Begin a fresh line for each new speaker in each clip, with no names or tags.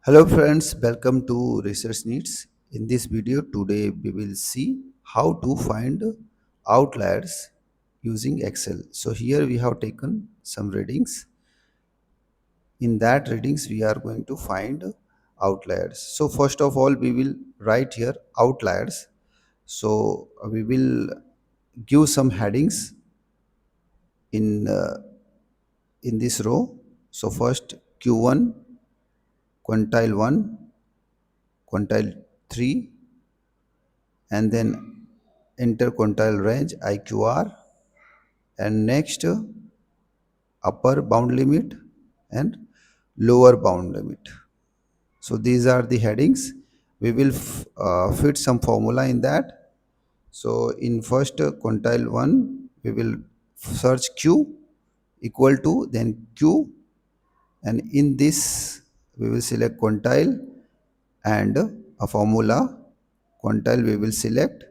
Hello friends, welcome to Research Needs. In this video today we will see how to find outliers using Excel. So here we have taken some readings. In that readings we are going to find outliers. So first of all we will write here outliers. So we will give some headings in in this row. So first Q1, quantile 1, quantile 3, and then interquartile range IQR, and next upper bound limit and lower bound limit. So these are the headings. We will fit some formula in that. So in first quantile 1 we will search Q equal to then Q, and in this we will select quantile and a formula quantile we will select,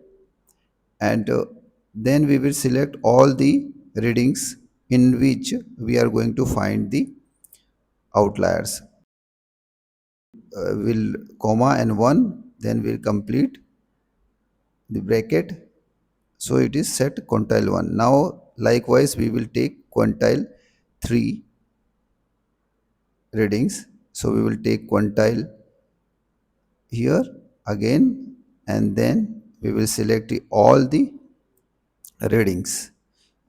and then we will select all the readings in which we are going to find the outliers. Will comma and 1, then we'll complete the bracket, so it is set quantile 1. Now likewise we will take quantile 3 readings, so we will take quantile here again, and then we will select all the readings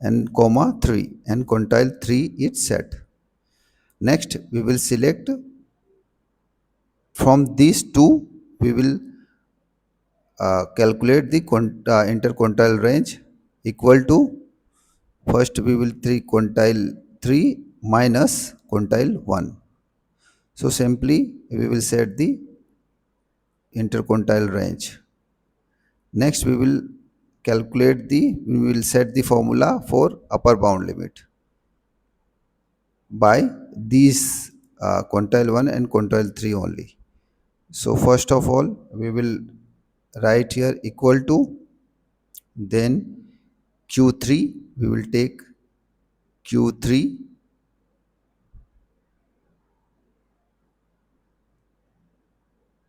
and comma 3, and quantile 3 is set. Next we will select from these two, we will calculate the interquartile range equal to, first we will 3 quantile 3 minus quantile 1. So simply we will set the interquartile range. Next we will we will set the formula for upper bound limit by these quantile 1 and quantile 3 only. So first of all we will write here equal to, then Q3 we will take Q3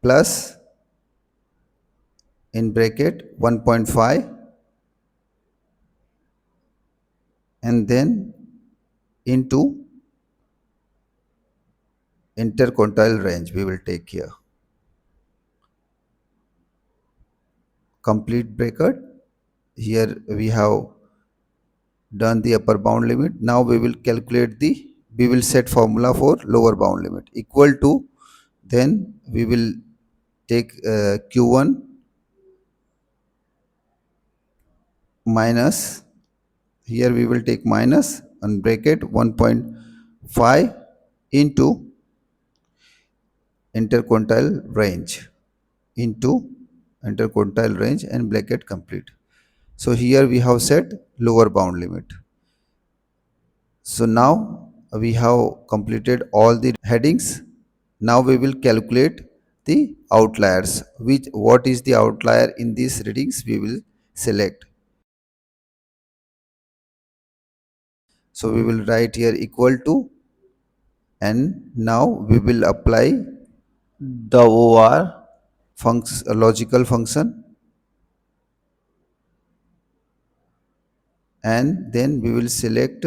plus in bracket 1.5, and then into interquartile range we will take here complete bracket. Here we have done the upper bound limit. Now we will we will set formula for lower bound limit equal to, then we will take Q1 minus, here we will take minus and bracket 1.5 into interquartile range, into interquartile range and bracket complete. So here we have set lower bound limit. So now we have completed all the headings. Now we will calculate the outliers. What is the outlier in these readings we will select. So we will write here equal to, and now we will apply the OR logical function, and then we will select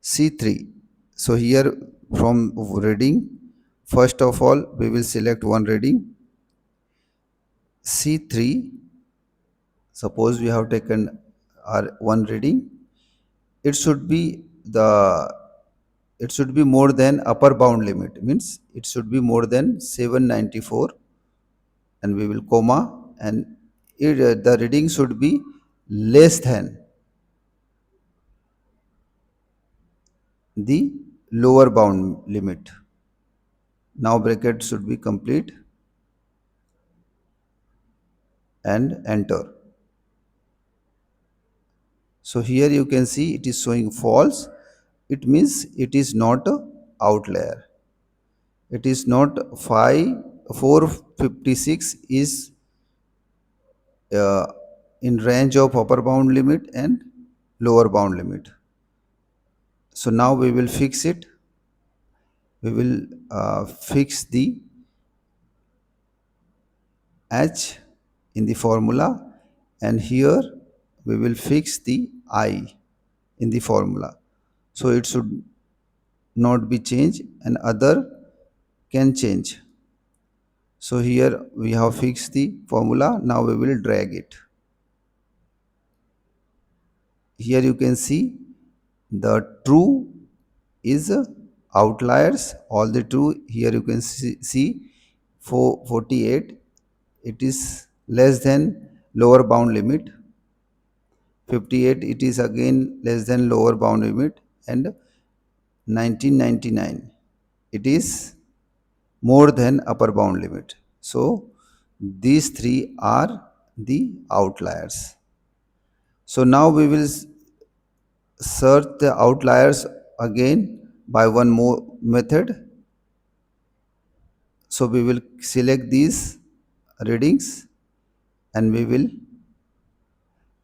C3. So here from reading, first of all we will select one reading C3. Suppose we have taken our one reading, it should be more than upper bound limit, means it should be more than 794, and we will comma, and the reading should be less than the lower bound limit. Now bracket should be complete and enter. So here you can see it is showing false. It means it is not a outlier. It is not 456 is uh, in range of upper bound limit and lower bound limit. So now we will fix it. We will fix the H in the formula, and here we will fix the I in the formula. So it should not be changed and other can change. So here we have fixed the formula. Now we will drag it. Here you can see the true is outliers, all the true. Here you can see 448, it is less than lower bound limit. 58, it is again less than lower bound limit, and 1999, it is more than upper bound limit. So these three are the outliers. So now we will search the outliers again by one more method. So we will select these readings and we will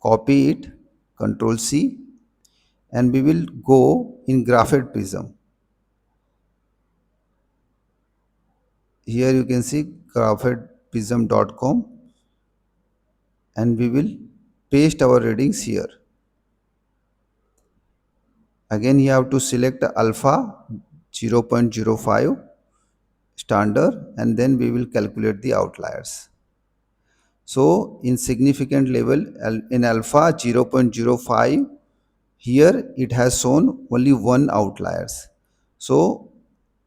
copy it, Control C, and we will go in Graphed Prism. Here you can see graphedprism.com, and we will paste our readings here. Again you have to select alpha 0.05 standard, and then we will calculate the outliers. So in significant level, in alpha 0.05, here it has shown only one outliers. So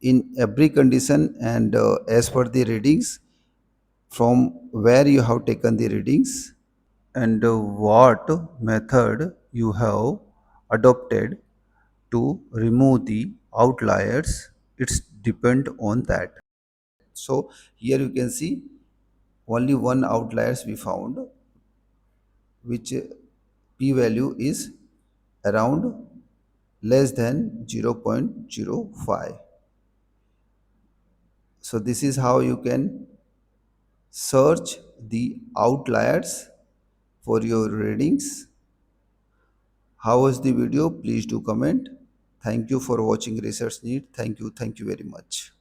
in every condition and as per the readings, from where you have taken the readings and what method you have adopted to remove the outliers, it's depend on that. So here you can see only one outliers we found, which p value is around less than 0.05. So this is how you can search the outliers for your readings. How was the video? Please do comment. Thank you for watching Research Need. Thank you very much.